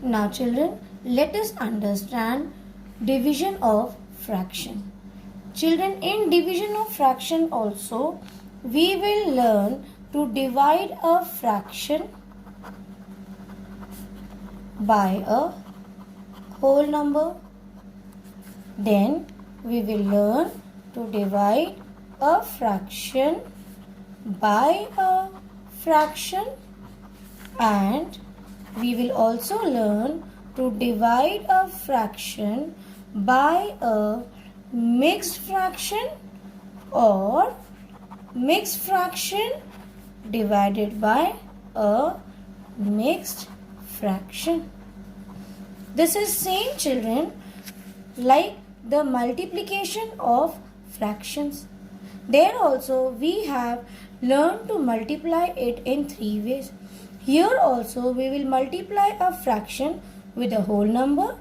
Now children, let us understand division of fraction. Children, in division of fraction also, we will learn to divide a fraction by a whole number. Then we will learn to divide a fraction by a fraction, and we will also learn to divide a fraction by a mixed fraction or mixed fraction divided by a mixed fraction. This is same children like the multiplication of fractions. There also we have learned to multiply it in three ways. Here also we will multiply a fraction with a whole number,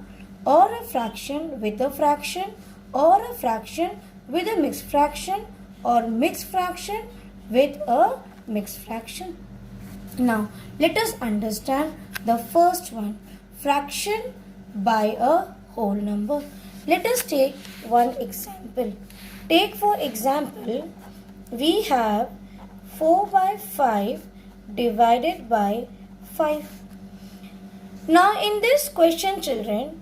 or a fraction with a fraction, or a fraction with a mixed fraction, or mixed fraction with a mixed fraction. Now let us understand the first one, fraction by a whole number. Let us take one example. Take for example, we have 4 by 5 divided by 5. Now in this question children,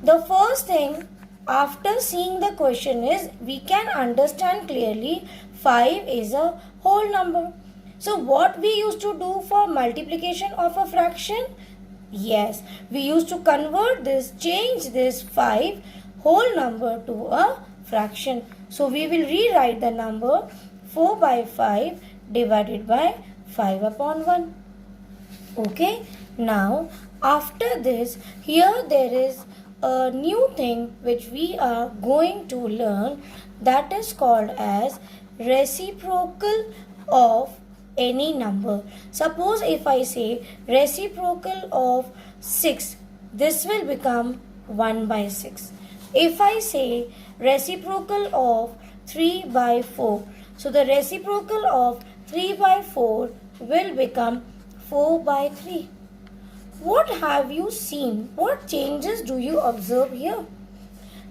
the first thing after seeing the question is we can understand clearly 5 is a whole number. So what we used to do for multiplication of a fraction? Yes, we used to convert this, change this 5 whole number to a fraction. So we will rewrite the number 4 by 5 divided by 5 upon 1. Okay, now after this, here there is a new thing which we are going to learn, that is called as reciprocal of any number. Suppose if I say reciprocal of 6, this will become 1 by 6. If I say reciprocal of 3 by 4, so the reciprocal of 3 by 4 will become 4 by 3. What have you seen? What changes do you observe here?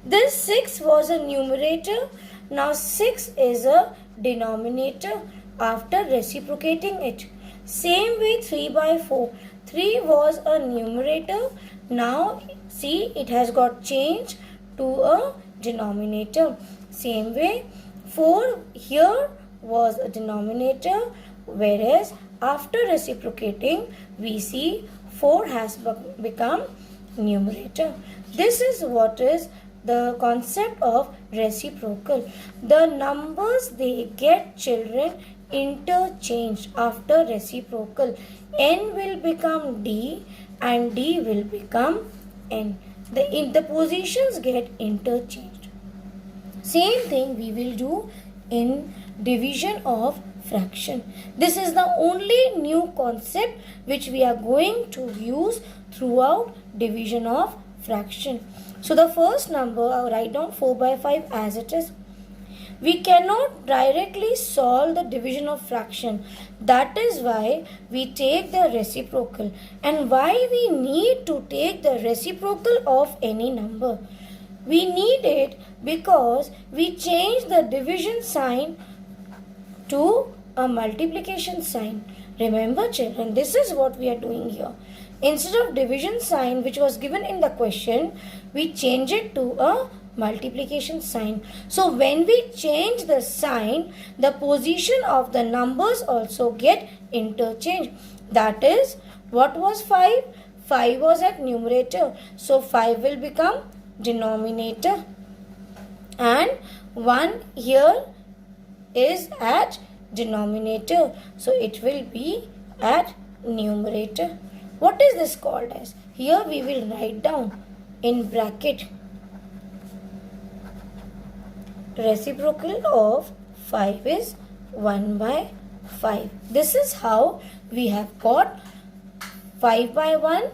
This 6 was a numerator. Now 6 is a denominator after reciprocating it. Same way 3 by 4. 3 was a numerator. Now see, it has got changed to a denominator. Same way 4 here was a denominator, whereas after reciprocating we see 4 has become numerator. This is what is the concept of reciprocal. The numbers they get children interchanged after reciprocal. N will become D and D will become N. The positions get interchanged. Same thing we will do in division of fraction. This is the only new concept which we are going to use throughout division of fraction. So the first number, I'll write down 4 by 5 as it is. We cannot directly solve the division of fraction. That is why we take the reciprocal. And why we need to take the reciprocal of any number? We need it because we change the division sign to a multiplication sign. Remember children, this is what we are doing here. Instead of division sign which was given in the question, we change it to a multiplication sign. So when we change the sign, the position of the numbers also get interchanged. That is, what was 5? 5 was at numerator. So 5 will become denominator. And 1 here is at denominator. So it will be at numerator. What is this called as? Here we will write down in bracket reciprocal of 5 is 1 by 5. This is how we have got 5 by 1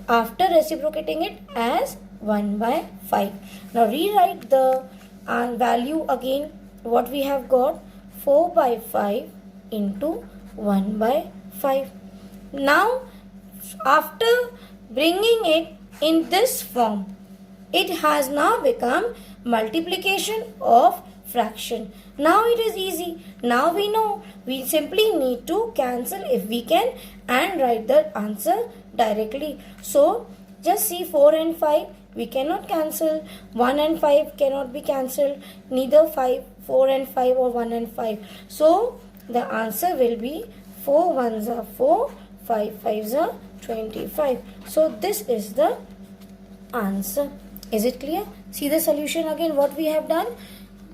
after reciprocating it as 1 by 5. Now rewrite the value again. What we have got? 4 by 5 into 1 by 5. Now after bringing it in this form, it has now become multiplication of fraction. Now it is easy. Now we know. We simply need to cancel if we can and write the answer directly. So just see 4 and 5. We cannot cancel. 1 and 5 cannot be cancelled. Neither 4 and 5 or 1 and 5. So the answer will be 4 ones are 4, 5 fives are 25. So this is the answer. Is it clear? See the solution again what we have done.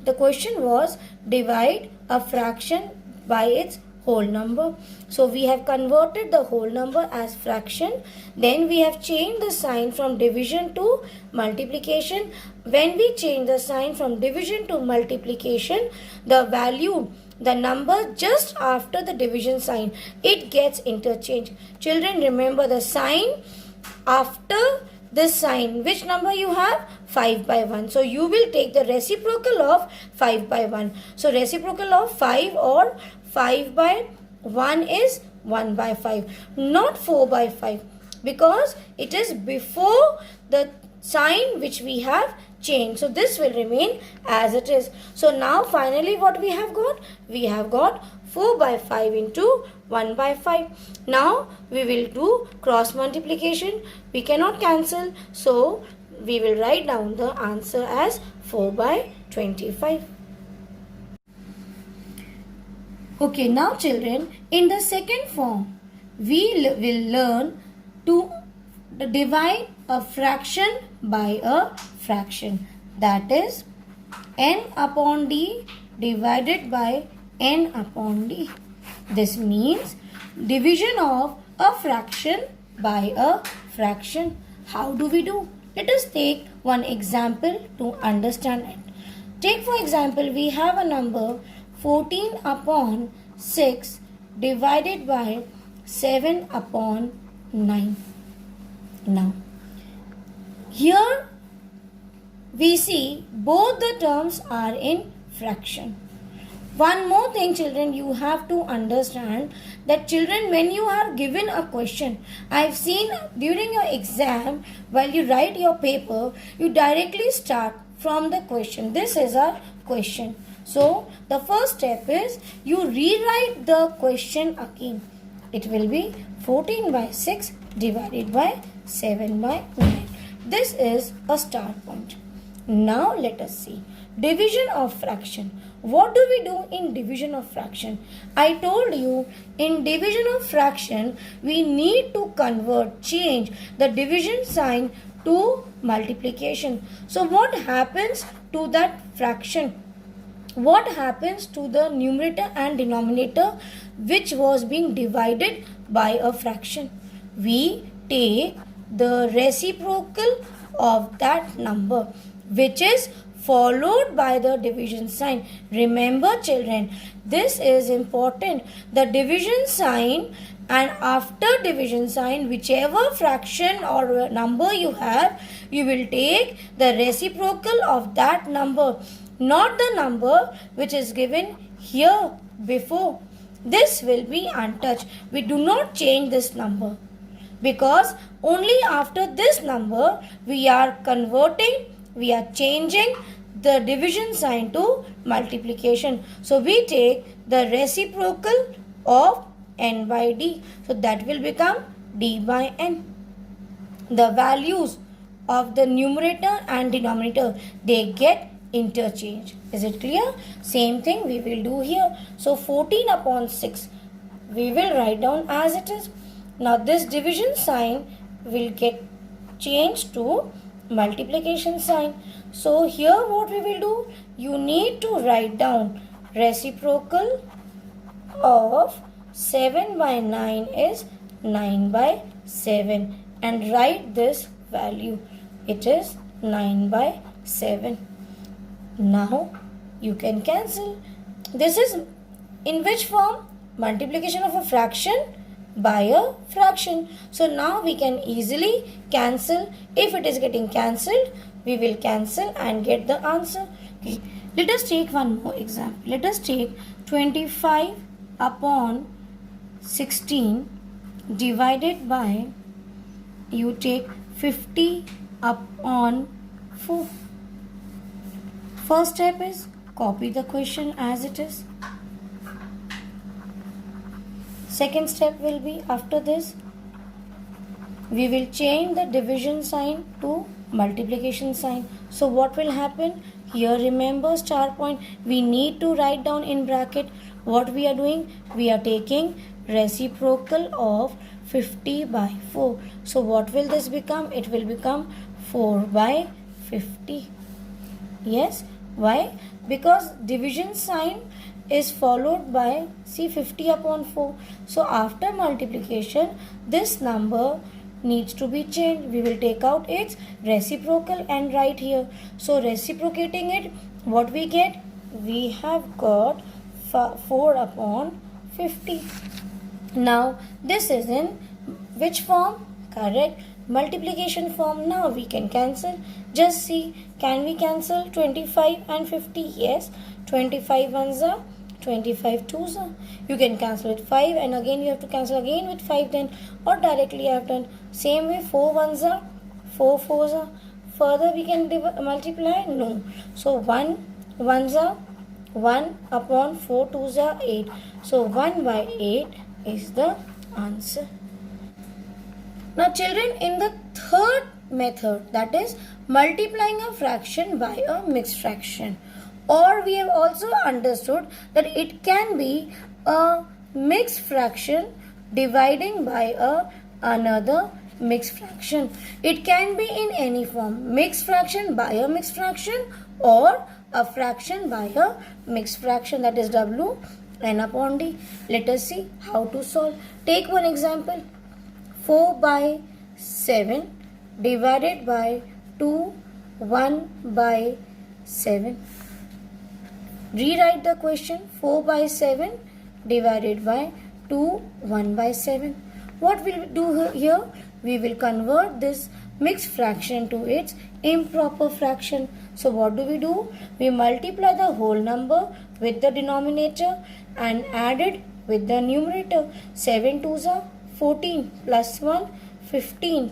The question was divide a fraction by its whole number. So we have converted the whole number as fraction. Then we have changed the sign from division to multiplication. When we change the sign from division to multiplication, the value, the number just after the division sign, it gets interchanged. Children, remember the sign after this sign, which number you have? 5 by 1. So you will take the reciprocal of 5 by 1. So reciprocal of 5 or 5 by 1 is 1 by 5, not 4 by 5, because it is before the sign which we have changed. So this will remain as it is. So now finally what we have got? We have got 4 by 5 into 1 by 5. Now we will do cross multiplication. We cannot cancel. So we will write down the answer as 4 by 25. Okay, now children, in the second form, we will learn to divide a fraction by a fraction. That is n upon d divided by n upon d. This means division of a fraction by a fraction. How do we do? Let us take one example to understand it. Take for example, we have a number 14 upon 6 divided by 7 upon 9. Now, here we see both the terms are in fraction. One more thing, children, you have to understand that children, when you are given a question, I have seen during your exam, while you write your paper, you directly start from the question. This is a question. So, the first step is you rewrite the question again. It will be 14 by 6 divided by 7 by 9. This is a start point. Now, let us see. Division of fraction. What do we do in division of fraction? I told you in division of fraction, we need to change the division sign to multiplication. So what happens to that fraction? What happens to the numerator and denominator which was being divided by a fraction? We take the reciprocal of that number, which is followed by the division sign. Remember children, this is important. The division sign, and after division sign, whichever fraction or number you have, you will take the reciprocal of that number, not the number which is given here before. This will be untouched. We do not change this number, because only after this number we are converting, we are changing the division sign to multiplication. So we take the reciprocal of n by d. So that will become d by n. The values of the numerator and denominator, they get interchanged. Is it clear? Same thing we will do here. So 14 upon 6 we will write down as it is. Now this division sign will get changed to multiplication sign. So here what we will do, you need to write down reciprocal of 7 by 9 is 9 by 7 and write this value. It is 9 by 7. Now you can cancel. This is in which form? Multiplication of a fraction by a fraction. So now we can easily cancel. If it is getting cancelled, we will cancel and get the answer. Okay. Let us take one more example. Let us take 25 upon 16 divided by you take 50 upon 4. First step is copy the question as it is. Second step will be, after this, we will change the division sign to multiplication sign. So what will happen? Here remember star point, we need to write down in bracket what we are doing. We are taking reciprocal of 50 by 4. So what will this become? It will become 4 by 50. Yes. Why? Because division sign is followed by, see, 50 upon 4. So after multiplication, this number needs to be changed. We will take out its reciprocal and write here. So reciprocating it, what we get? We have got 4 upon 50. Now this is in which form? Correct. Multiplication form. Now we can cancel. Just see, can we cancel 25 and 50? Yes. 25 ones are 25 twos are. You can cancel with 5 and again you have to cancel again with 5 then, or directly I have done. Same way 4 ones are 4 fours are. Further we can multiply? No. So 1 ones are 1 upon 4 twos are 8. So 1 by 8 is the answer. Now children, in the third method, that is multiplying a fraction by a mixed fraction, or we have also understood that it can be a mixed fraction dividing by another mixed fraction. It can be in any form, mixed fraction by a mixed fraction or a fraction by a mixed fraction, that is W n upon D. Let us see how to solve. Take one example. 4 by 7 divided by 2, 1 by 7. Rewrite the question. 4 by 7 divided by 2, 1 by 7. What will we do here? We will convert this mixed fraction to its improper fraction. So what do? We multiply the whole number with the denominator and add it with the numerator. 7 twos are 14 plus 1, 15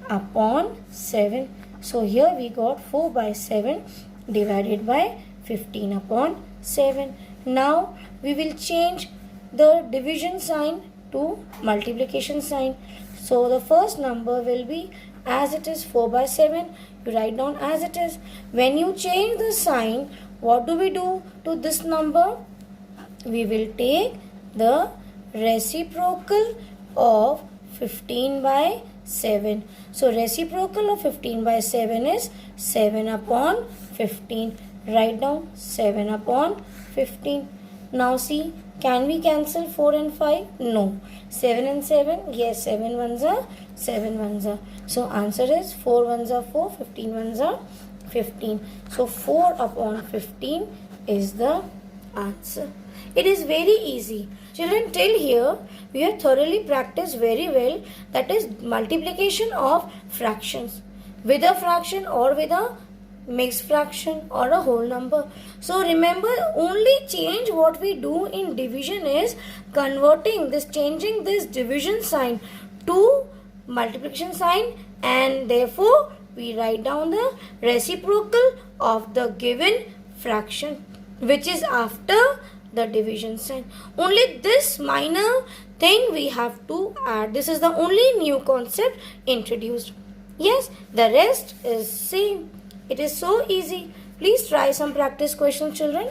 upon 7. So here we got 4 by 7 divided by 15 upon 7. Now we will change the division sign to multiplication sign. So the first number will be as it is, 4 by 7. You write down as it is. When you change the sign, what do we do to this number? We will take the reciprocal of 15 by 7. So reciprocal of 15 by 7 is 7 upon 15. Write down 7 upon 15. Now see, can we cancel 4 and 5? No. 7 and 7? Yes, 7 ones are 7 ones are. So answer is 4 ones are 4, 15 ones are 15. So 4 upon 15 is the answer. It is very easy. Children, till here we have thoroughly practiced very well, that is multiplication of fractions with a fraction or with a mixed fraction or a whole number. So remember, only change what we do in division is changing this division sign to multiplication sign, and therefore we write down the reciprocal of the given fraction which is after the division sign. Only this minor thing we have to add. This is the only new concept introduced. Yes, the rest is same. It is so easy. Please try some practice questions, children.